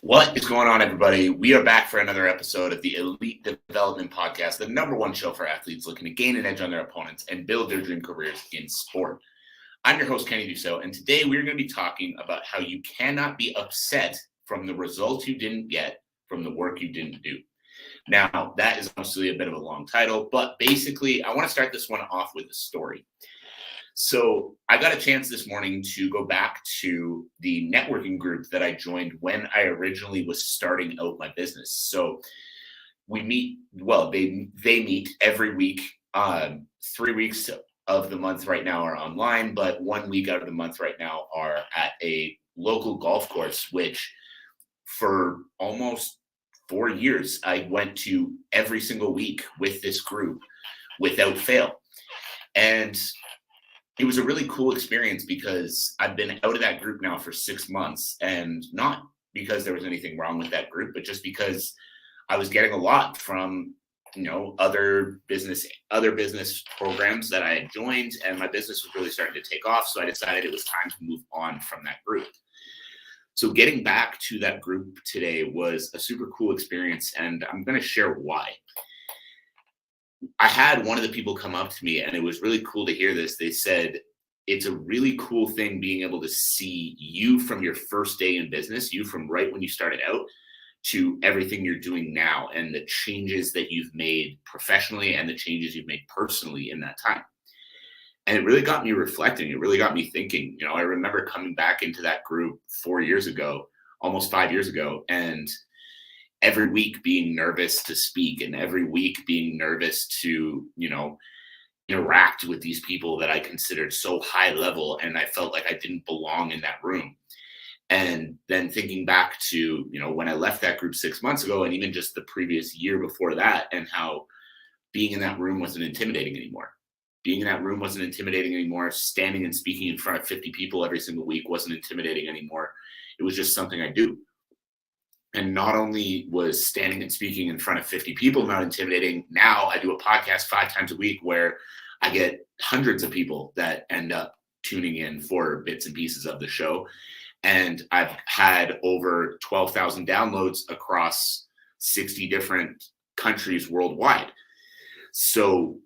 What is going on, everybody? We are back for another episode of the Elite Development Podcast, the number one show for athletes looking to gain an edge on their opponents and build their dream careers in sport. I'm your host, Kenny Dusseault, and today we're going to be talking about how you cannot be upset from the results you didn't get from the work you didn't do. Now, that is obviously a bit of a long title, but basically, I want to start this one off with a story. So I got a chance this morning to go back to the networking group that I joined when I originally was starting out my business. So we meet, well, they meet every week. 3 weeks of the month right now are online, but 1 week out of the month right now are at a local golf course, which for almost 4 years, I went to every single week with this group without fail. And it was a really cool experience because I've been out of that group now for 6 months, and not because there was anything wrong with that group, but just because I was getting a lot from other business programs that I had joined, and my business was really starting to take off. So I decided it was time to move on from that group. So getting back to that group today was a super cool experience, and I'm going to share why. I had one of the people come up to me, and it was really cool to hear this. They said, it's a really cool thing being able to see you from your first day in business, you from right when you started out to everything you're doing now, and the changes that you've made professionally and the changes you've made personally in that time. And it really got me reflecting. It really got me thinking. I remember coming back into that group 4 years ago, almost 5 years ago, and every week being nervous to speak, and every week being nervous to, interact with these people that I considered so high level, and I felt like I didn't belong in that room. And then thinking back to, when I left that group 6 months ago, and even just the previous year before that, and how being in that room wasn't intimidating anymore. Being in that room wasn't intimidating anymore. Standing and speaking in front of 50 people every single week wasn't intimidating anymore. It was just something I do. And not only was standing and speaking in front of 50 people not intimidating, now I do a podcast 5 times a week where I get hundreds of people that end up tuning in for bits and pieces of the show. And I've had over 12,000 downloads across 60 different countries worldwide. So,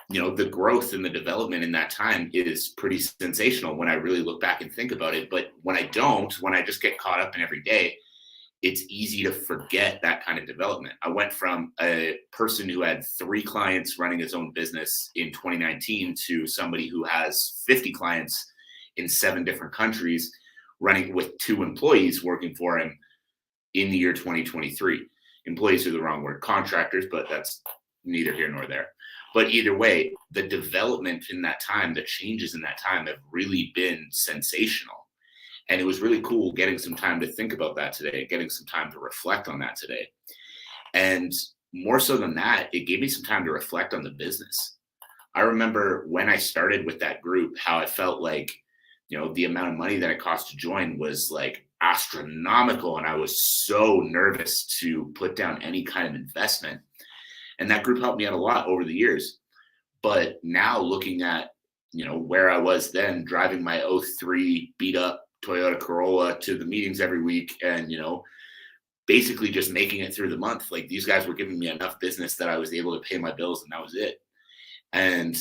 the growth and the development in that time is pretty sensational when I really look back and think about it. But when I just get caught up in every day, it's easy to forget that kind of development. I went from a person who had 3 clients running his own business in 2019 to somebody who has 50 clients in 7 different countries, running with 2 employees working for him in the year 2023. Employees are the wrong word, contractors, but that's neither here nor there. But either way, the development in that time, the changes in that time have really been sensational. And it was really cool getting some time to think about that today, getting some time to reflect on that today. And more so than that, it gave me some time to reflect on the business. I remember when I started with that group, how I felt like, the amount of money that it cost to join was like astronomical. And I was so nervous to put down any kind of investment. And that group helped me out a lot over the years. But now looking at, where I was then, driving my '03 beat up Toyota Corolla to the meetings every week, and basically just making it through the month. Like, these guys were giving me enough business that I was able to pay my bills, and that was it. And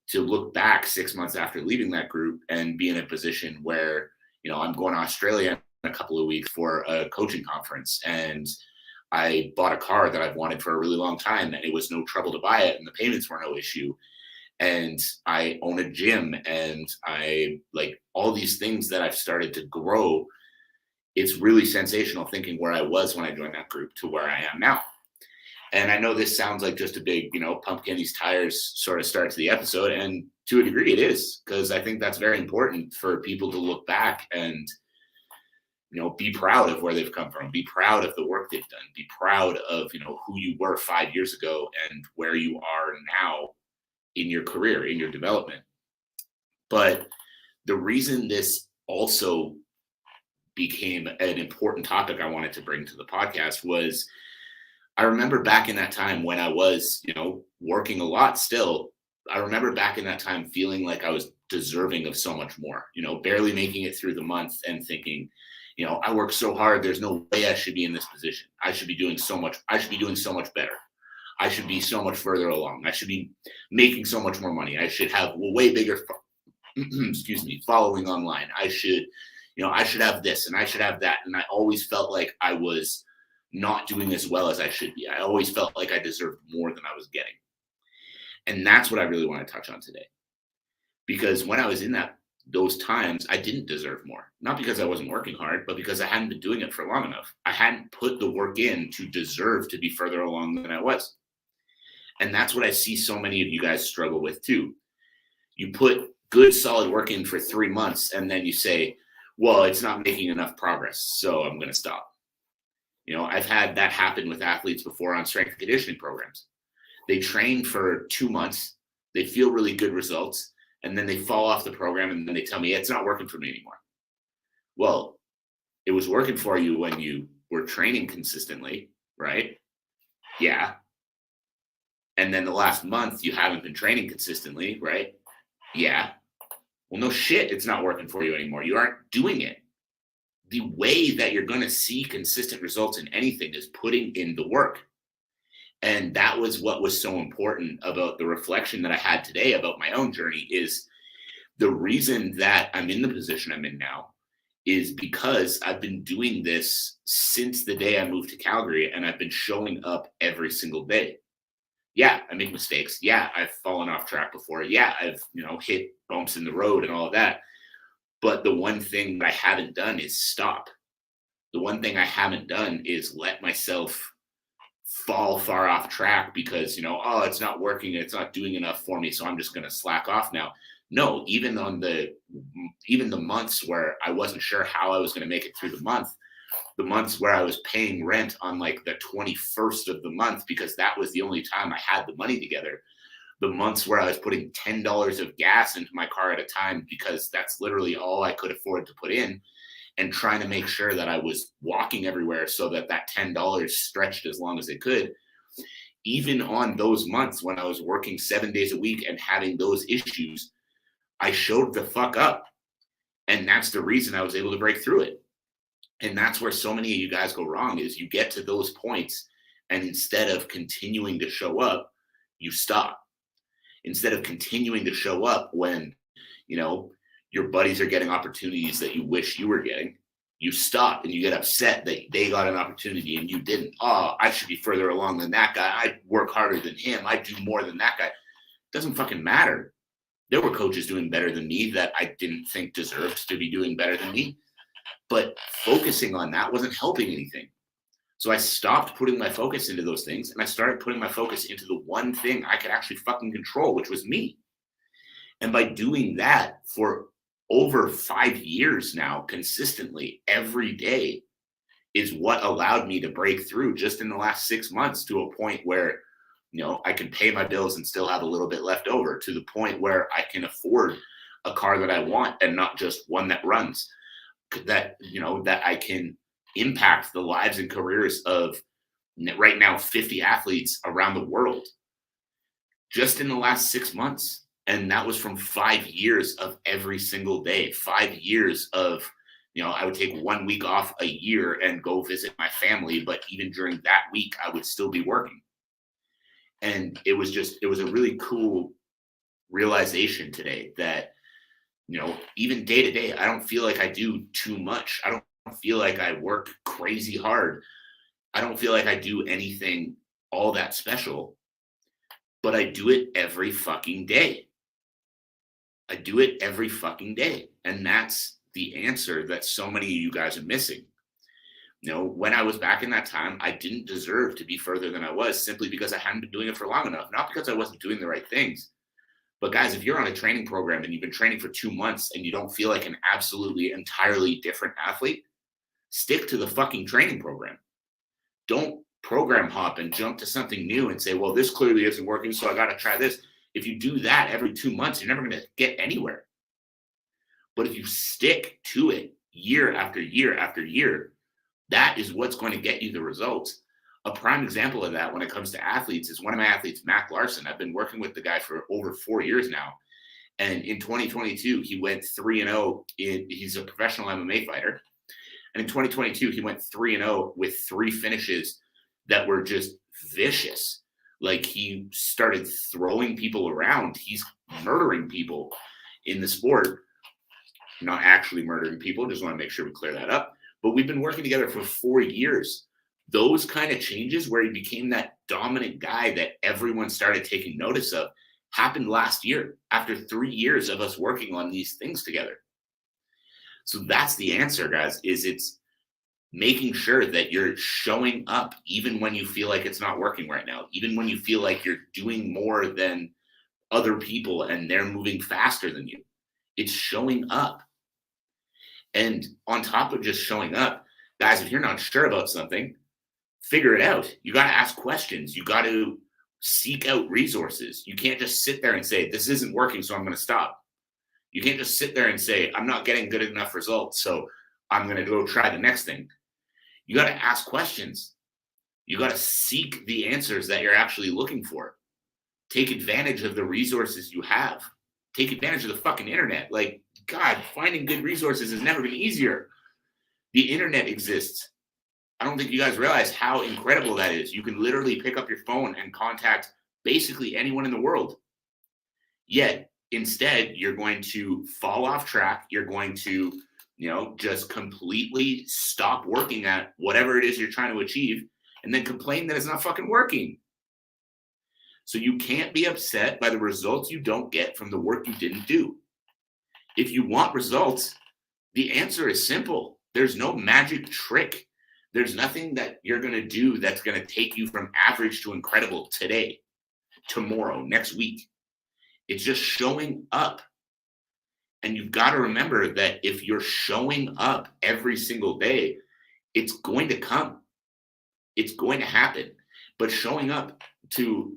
to look back 6 months after leaving that group and be in a position where I'm going to Australia in a couple of weeks for a coaching conference, and I bought a car that I've wanted for a really long time, and it was no trouble to buy it, and the payments were no issue. And I own a gym, and I like all these things that I've started to grow. It's really sensational thinking where I was when I joined that group to where I am now. And I know this sounds like just a big, pump these tires sort of start to the episode. And to a degree it is, because I think that's very important for people to look back and, be proud of where they've come from, be proud of the work they've done, be proud of, who you were 5 years ago and where you are now in your career, in your development. But the reason this also became an important topic I wanted to bring to the podcast was I remember back in that time when I was, working a lot still, I remember back in that time feeling like I was deserving of so much more, barely making it through the month and thinking, I work so hard. There's no way I should be in this position. I should be doing so much. I should be doing so much better. I should be so much further along. I should be making so much more money. I should have a way bigger, following online. I should have this and I should have that. And I always felt like I was not doing as well as I should be. I always felt like I deserved more than I was getting. And that's what I really want to touch on today. Because when I was in those times, I didn't deserve more. Not because I wasn't working hard, but because I hadn't been doing it for long enough. I hadn't put the work in to deserve to be further along than I was. And that's what I see so many of you guys struggle with too. You put good, solid work in for 3 months, and then you say, well, it's not making enough progress, so I'm going to stop. I've had that happen with athletes before on strength and conditioning programs. They train for 2 months, they feel really good results, and then they fall off the program, and then they tell me, it's not working for me anymore. Well, it was working for you when you were training consistently, right? Yeah. And then the last month, you haven't been training consistently, right? Yeah. Well, no shit, it's not working for you anymore. You aren't doing it. The way that you're going to see consistent results in anything is putting in the work. And that was what was so important about the reflection that I had today about my own journey. Is the reason that I'm in the position I'm in now is because I've been doing this since the day I moved to Calgary, and I've been showing up every single day. Yeah, I make mistakes. Yeah, I've fallen off track before. Yeah, I've, hit bumps in the road and all of that. But the one thing that I haven't done is stop. The one thing I haven't done is let myself fall far off track because, it's not working. It's not doing enough for me. So I'm just going to slack off now. No, even the months where I wasn't sure how I was going to make it through the months where I was paying rent on like the 21st of the month, because that was the only time I had the money together. The months where I was putting $10 of gas into my car at a time, because that's literally all I could afford to put in, and trying to make sure that I was walking everywhere so that $10 stretched as long as it could. Even on those months when I was working 7 days a week and having those issues, I showed the fuck up. And that's the reason I was able to break through it. And that's where so many of you guys go wrong, is you get to those points, and instead of continuing to show up, you stop. Instead of continuing to show up when, your buddies are getting opportunities that you wish you were getting, you stop and you get upset that they got an opportunity and you didn't. Oh, I should be further along than that guy. I work harder than him. I do more than that guy. It doesn't fucking matter. There were coaches doing better than me that I didn't think deserved to be doing better than me. But focusing on that wasn't helping anything. So I stopped putting my focus into those things, and I started putting my focus into the one thing I could actually fucking control, which was me. And by doing that for over 5 years now, consistently, every day, is what allowed me to break through just in the last 6 months to a point where, I can pay my bills and still have a little bit left over, to the point where I can afford a car that I want and not just one that runs. That I can impact the lives and careers of right now 50 athletes around the world just in the last 6 months. And that was from 5 years of every single day, 5 years of, I would take 1 week off a year and go visit my family. But even during that week, I would still be working. And it was a really cool realization today that, even day to day, I don't feel like I do too much. I don't feel like I work crazy hard. I don't feel like I do anything all that special, but I do it every fucking day. I do it every fucking day. And that's the answer that so many of you guys are missing. When I was back in that time, I didn't deserve to be further than I was, simply because I hadn't been doing it for long enough, not because I wasn't doing the right things. But guys, if you're on a training program and you've been training for 2 months and you don't feel like an absolutely entirely different athlete, stick to the fucking training program. Don't program hop and jump to something new and say, well, this clearly isn't working, so I got to try this. If you do that every 2 months, you're never going to get anywhere. But if you stick to it year after year after year, that is what's going to get you the results. A prime example of that when it comes to athletes is one of my athletes, Mac Larson. I've been working with the guy for over 4 years now. And in 2022, he went 3-0. He's a professional MMA fighter. And in 2022, he went 3-0 with 3 finishes that were just vicious. Like, he started throwing people around. He's murdering people in the sport. Not actually murdering people. Just want to make sure we clear that up. But we've been working together for 4 years. Those kind of changes where he became that dominant guy that everyone started taking notice of happened last year after 3 years of us working on these things together. So that's the answer, guys, is it's making sure that you're showing up even when you feel like it's not working right now, even when you feel like you're doing more than other people and they're moving faster than you. It's showing up. And on top of just showing up, guys, if you're not sure about something, figure it out. You got to ask questions. You got to seek out resources. You can't just sit there and say, this isn't working, so I'm going to stop. You can't just sit there and say, I'm not getting good enough results, so I'm going to go try the next thing. You got to ask questions. You got to seek the answers that you're actually looking for. Take advantage of the resources you have. Take advantage of the fucking internet. Like, God, finding good resources has never been easier. The internet exists. I don't think you guys realize how incredible that is. You can literally pick up your phone and contact basically anyone in the world. Yet, instead, you're going to fall off track. You're going to, just completely stop working at whatever it is you're trying to achieve and then complain that it's not fucking working. So you can't be upset by the results you don't get from the work you didn't do. If you want results, the answer is simple. There's no magic trick. There's nothing that you're going to do that's going to take you from average to incredible today, tomorrow, next week. It's just showing up. And you've got to remember that if you're showing up every single day, it's going to come. It's going to happen. But showing up, to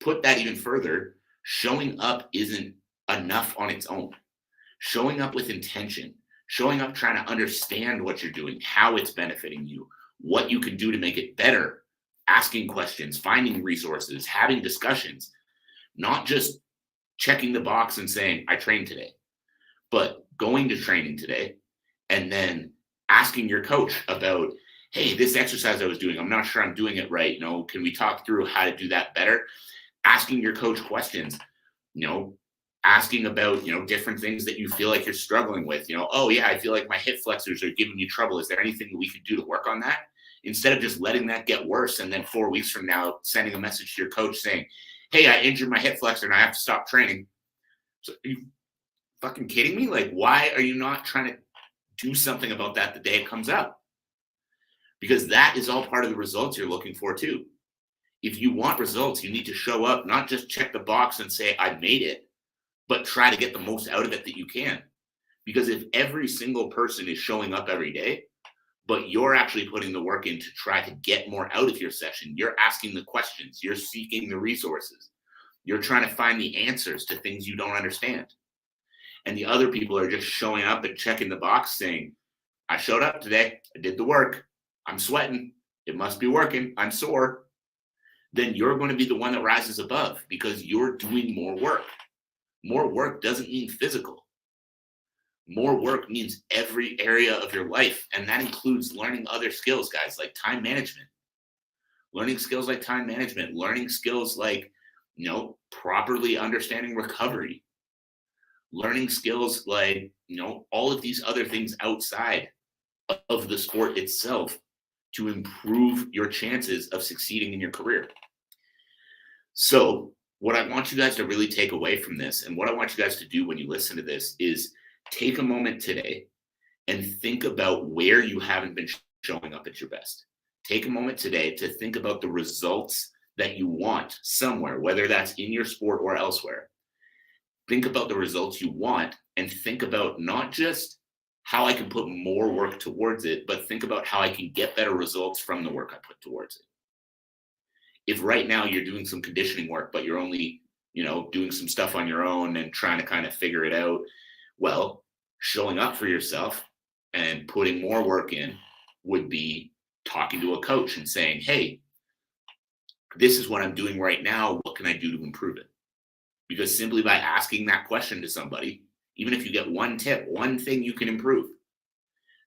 put that even further, showing up isn't enough on its own. Showing up with intention, showing up trying to understand what you're doing, how it's benefiting you, what you can do to make it better, asking questions, finding resources, having discussions, not just checking the box and saying, I trained today, but going to training today and then asking your coach about, hey, this exercise I was doing, I'm not sure I'm doing it right. Can we talk through how to do that better? Asking your coach questions, asking about, different things that you feel like you're struggling with, oh yeah, I feel like my hip flexors are giving you trouble. Is there anything that we could do to work on that? Instead of just letting that get worse. And then 4 weeks from now, sending a message to your coach saying, hey, I injured my hip flexor and I have to stop training. So are you fucking kidding me? Like, why are you not trying to do something about that the day it comes up? Because that is all part of the results you're looking for too. If you want results, you need to show up, not just check the box and say, I made it, but try to get the most out of it that you can. Because if every single person is showing up every day, but you're actually putting the work in to try to get more out of your session, you're asking the questions, you're seeking the resources, you're trying to find the answers to things you don't understand. And the other people are just showing up and checking the box saying, I showed up today, I did the work, I'm sweating, it must be working, I'm sore. Then you're going to be the one that rises above because you're doing more work. More work doesn't mean physical. More work means every area of your life. And that includes learning other skills, guys, like time management. Learning skills like time management, learning skills like, properly understanding recovery. Learning skills like, all of these other things outside of the sport itself to improve your chances of succeeding in your career. So what I want you guys to really take away from this, and what I want you guys to do when you listen to this, is take a moment today and think about where you haven't been showing up at your best. Take a moment today to think about the results that you want somewhere, whether that's in your sport or elsewhere. Think about the results you want and think about not just how I can put more work towards it, but think about how I can get better results from the work I put towards it. If right now you're doing some conditioning work, but you're only, doing some stuff on your own and trying to kind of figure it out, well, showing up for yourself and putting more work in would be talking to a coach and saying, hey, this is what I'm doing right now. What can I do to improve it? Because simply by asking that question to somebody, even if you get one tip, one thing you can improve,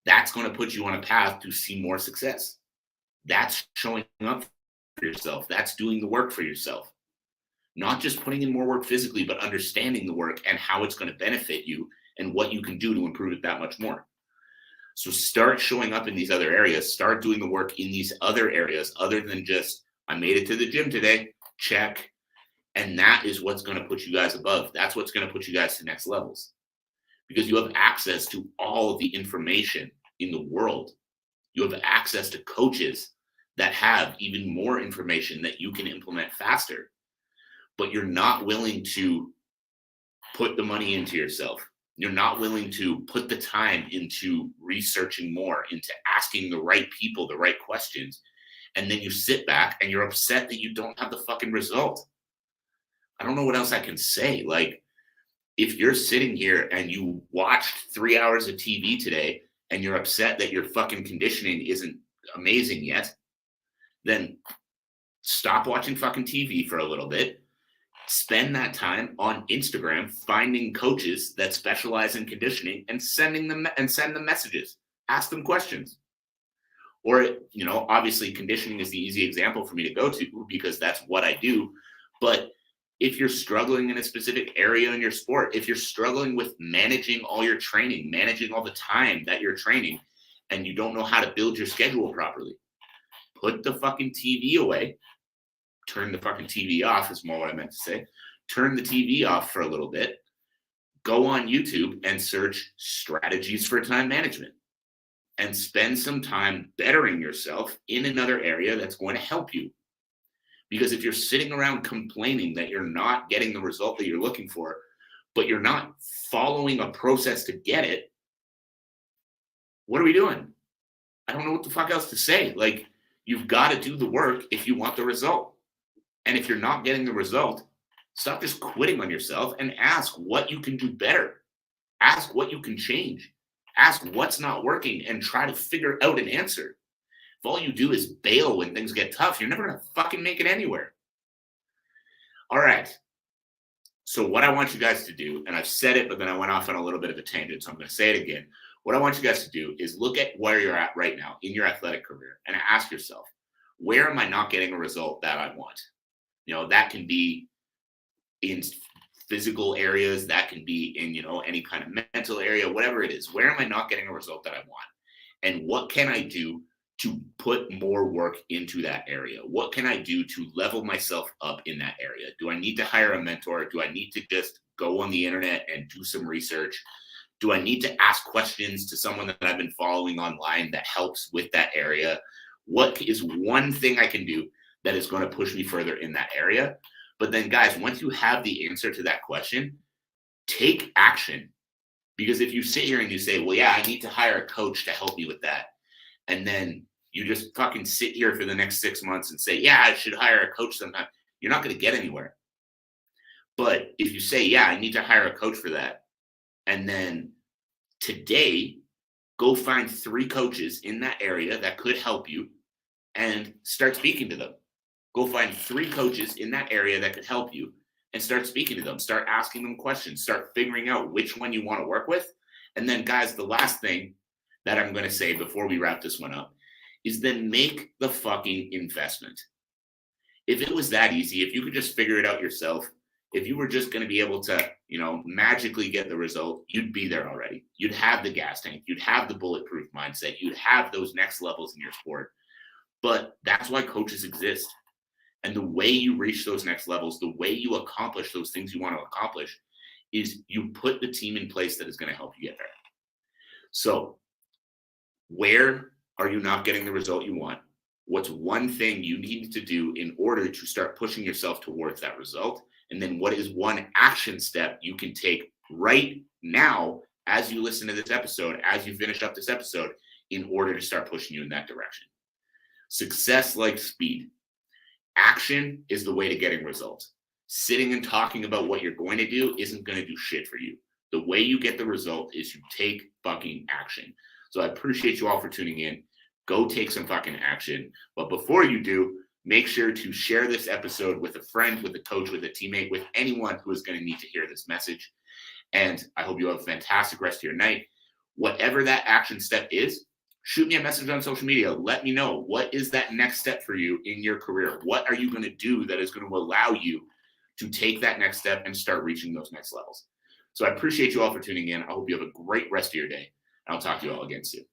that's going to put you on a path to see more success. That's showing up for yourself. That's doing the work for yourself. Not just putting in more work physically, but understanding the work and how it's going to benefit you and what you can do to improve it that much more. So start showing up in these other areas. Start doing the work in these other areas other than just, I made it to the gym today, check. And that is what's going to put you guys above. That's what's going to put you guys to next levels. Because you have access to all of the information in the world. You have access to coaches that have even more information that you can implement faster. But you're not willing to put the money into yourself. You're not willing to put the time into researching more, into asking the right people the right questions. And then you sit back and you're upset that you don't have the fucking result. I don't know what else I can say. Like, if you're sitting here and you watched 3 hours of TV today and you're upset that your fucking conditioning isn't amazing yet, then stop watching fucking TV for a little bit. Spend that time on Instagram finding coaches that specialize in conditioning and send them messages. Ask them questions. Or, obviously conditioning is the easy example for me to go to because that's what I do. But if you're struggling in a specific area in your sport, if you're struggling with managing all your training, managing all the time that you're training, and you don't know how to build your schedule properly, put the fucking TV away. Turn the fucking TV off is more what I meant to say. Turn the TV off for a little bit. Go on YouTube and search strategies for time management and spend some time bettering yourself in another area that's going to help you. Because if you're sitting around complaining that you're not getting the result that you're looking for, but you're not following a process to get it, what are we doing? I don't know what the fuck else to say. Like, you've got to do the work if you want the result. And if you're not getting the result, stop just quitting on yourself and ask what you can do better. Ask what you can change. Ask what's not working and try to figure out an answer. If all you do is bail when things get tough, you're never going to fucking make it anywhere. All right. So what I want you guys to do, and I've said it, but then I went off on a little bit of a tangent, so I'm going to say it again. What I want you guys to do is look at where you're at right now in your athletic career and ask yourself, where am I not getting a result that I want? That can be in physical areas, that can be in, any kind of mental area, whatever it is. Where am I not getting a result that I want? And what can I do to put more work into that area? What can I do to level myself up in that area? Do I need to hire a mentor? Do I need to just go on the internet and do some research? Do I need to ask questions to someone that I've been following online that helps with that area? What is one thing I can do that is going to push me further in that area? But then, guys, once you have the answer to that question, take action. Because if you sit here and you say, well, yeah, I need to hire a coach to help me with that, and then you just fucking sit here for the next 6 months and say, yeah, I should hire a coach sometime, you're not going to get anywhere. But if you say, yeah, I need to hire a coach for that, and then today, go find 3 coaches in that area that could help you and start speaking to them. Go find 3 coaches in that area that could help you and start speaking to them. Start asking them questions. Start figuring out which one you want to work with. And then, guys, the last thing that I'm going to say before we wrap this one up is then make the fucking investment. If it was that easy, if you could just figure it out yourself, if you were just going to be able to, magically get the result, you'd be there already. You'd have the gas tank. You'd have the bulletproof mindset. You'd have those next levels in your sport. But that's why coaches exist. And the way you reach those next levels, the way you accomplish those things you want to accomplish is you put the team in place that is going to help you get there. So where are you not getting the result you want? What's one thing you need to do in order to start pushing yourself towards that result? And then what is one action step you can take right now as you listen to this episode, as you finish up this episode, in order to start pushing you in that direction? Success like speed. Action is the way to getting results. Sitting and talking about what you're going to do isn't going to do shit for you. The way you get the result is you take fucking action. So I appreciate you all for tuning in. Go take some fucking action. But before you do, Make sure to share this episode with a friend, with a coach, with a teammate, with anyone who is going to need to hear this message. And I hope you have a fantastic rest of your night. Whatever that action step is, shoot me a message on social media. Let me know, what is that next step for you in your career? What are you going to do that is going to allow you to take that next step and start reaching those next levels? So I appreciate you all for tuning in. I hope you have a great rest of your day. And I'll talk to you all again soon.